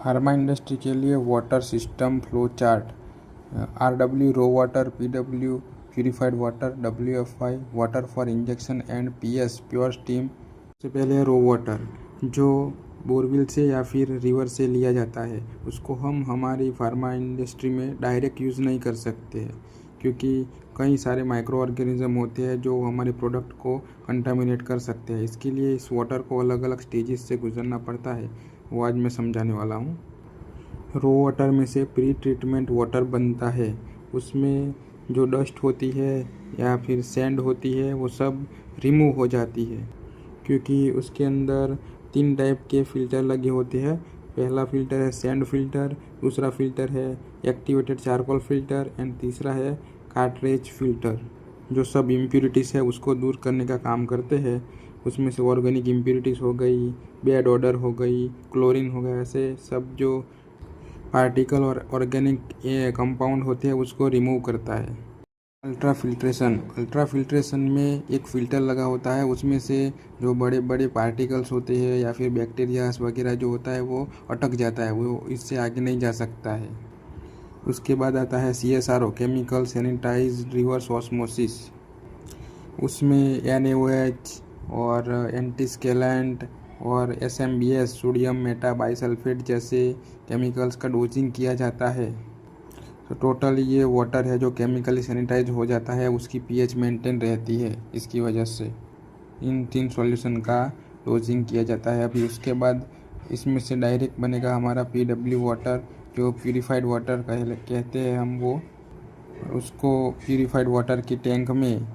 Pharma industry के लिए water system flow chart, RW raw water, PW purified water, WFI water for injection and PS pure steam. सबसे पहले रो water जो borewell से या फिर रिवर से लिया जाता है, उसको हम हमारी फार्मा इंडस्ट्री में डायरेक्ट यूज़ नहीं कर सकते हैं, क्योंकि कई सारे माइक्रो ऑर्गेनिज्म होते हैं जो हमारे प्रोडक्ट को कंटामिनेट कर सकते हैं। इसके लिए इस वाटर को अलग अलग स्टेजेस से गुजरना पड़ता है, वो आज मैं समझाने वाला हूँ। रो वाटर में से प्री ट्रीटमेंट वाटर बनता है, उसमें जो डस्ट होती है या फिर सैंड होती है वो सब रिमूव हो जाती है, क्योंकि उसके अंदर 3 टाइप के फ़िल्टर लगे होते हैं। पहला फ़िल्टर है सैंड फ़िल्टर, दूसरा फ़िल्टर है एक्टिवेटेड चारकोल फ़िल्टर एंड तीसरा है कार्ट्रेज फ़िल्टर, जो सब इम्प्यूरिटीज़ है उसको दूर करने का काम करते हैं। उसमें से ऑर्गेनिक इम्प्यूरिटीज़ हो गई, बैड ऑर्डर हो गई, क्लोरीन हो गया, ऐसे सब जो पार्टिकल और ऑर्गेनिक कंपाउंड होते हैं उसको रिमूव करता है। अल्ट्रा फिल्ट्रेशन में एक फ़िल्टर लगा होता है, उसमें से जो बड़े बड़े पार्टिकल्स होते हैं या फिर बैक्टीरियाज वगैरह जो होता है वो अटक जाता है, वो इससे आगे नहीं जा सकता है। उसके बाद आता है CSRO, chemical sanitised reverse osmosis. उसमें NaOH और एंटीस्केलेंट और SMBS, सोडियम मेटा बाइसल्फेट जैसे केमिकल्स का डोजिंग किया जाता है। तो टोटल ये वाटर है जो केमिकली सैनिटाइज हो जाता है, उसकी pH मेंटेन रहती है। इसकी वजह से इन 3 सॉल्यूशन का डोजिंग किया जाता है। अभी उसके बाद इसमें से डायरेक्ट बनेगा हमारा PW वाटर, जो प्यूरिफाइड वाटर कहते हैं हम वो। उसको प्यूरिफाइड वाटर की टैंक में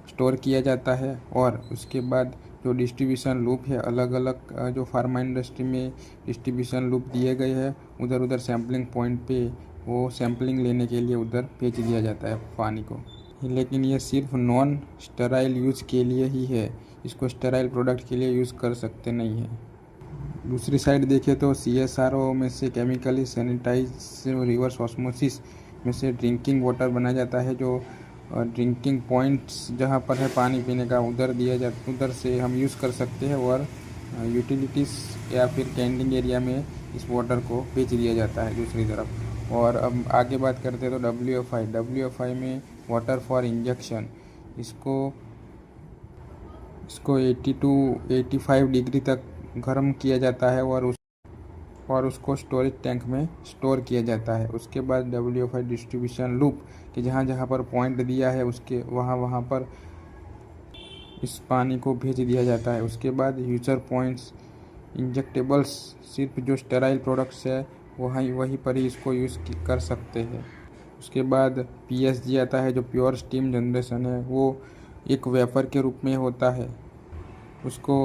स्टोर किया जाता है और उसके बाद जो डिस्ट्रीब्यूशन लूप है, अलग अलग जो फार्मा इंडस्ट्री में डिस्ट्रीब्यूशन लूप दिए गए हैं, उधर उधर सैम्पलिंग पॉइंट पे वो सैम्पलिंग लेने के लिए उधर भेज दिया जाता है पानी को। लेकिन ये सिर्फ नॉन स्टेराइल यूज़ के लिए ही है, इसको स्टेराइल प्रोडक्ट के लिए यूज़ कर सकते नहीं हैं। दूसरी साइड देखें तो CSRO में से केमिकली सैनिटाइज रिवर्स ऑस्मोसिस में से ड्रिंकिंग वाटर बनाया जाता है, जो ड्रिंकिंग पॉइंट्स जहाँ पर है पानी पीने का उधर से हम यूज़ कर सकते हैं, और यूटिलिटीज़ या फिर कैंटीन एरिया में इस वाटर को बेच दिया जाता है दूसरी तरफ। और अब आगे बात करते हैं तो WFI में वाटर फॉर इंजेक्शन, इसको 80 to 85 डिग्री तक गर्म किया जाता है और उसको स्टोरेज टैंक में स्टोर किया जाता है। उसके बाद WFI डिस्ट्रीब्यूशन लूप कि जहाँ जहाँ पर पॉइंट दिया है उसके वहाँ पर इस पानी को भेज दिया जाता है। उसके बाद यूजर पॉइंट्स, इंजेक्टेबल्स सिर्फ जो स्टेराइल प्रोडक्ट्स है वहीं पर ही इसको यूज़ कर सकते हैं। उसके बाद PSG आता है, जो प्योर स्टीम जनरेशन है, वो एक वेपर के रूप में होता है। उसको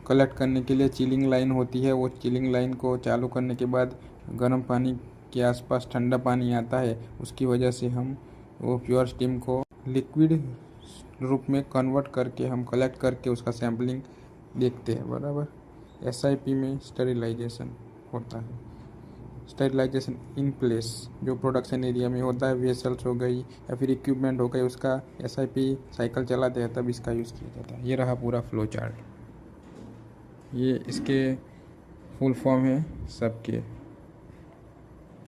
कलेक्ट करने के लिए चिलिंग लाइन होती है, वो चिलिंग लाइन को चालू करने के बाद गर्म पानी के आसपास ठंडा पानी आता है, उसकी वजह से हम वो प्योर स्टीम को लिक्विड रूप में कन्वर्ट करके हम कलेक्ट करके उसका सैम्पलिंग देखते हैं, बराबर। SIP में स्टेरिलाइजेशन होता है, स्टेरिलाइजेशन इन प्लेस, जो प्रोडक्शन एरिया में होता है, वेसल्स हो गई या फिर इक्विपमेंट हो गई, उसका SIP साइकिल चलाते हैं तब इसका यूज़ किया जाता है। ये रहा पूरा फ्लो चार्ट, ये इसके फुल फॉर्म है सबके।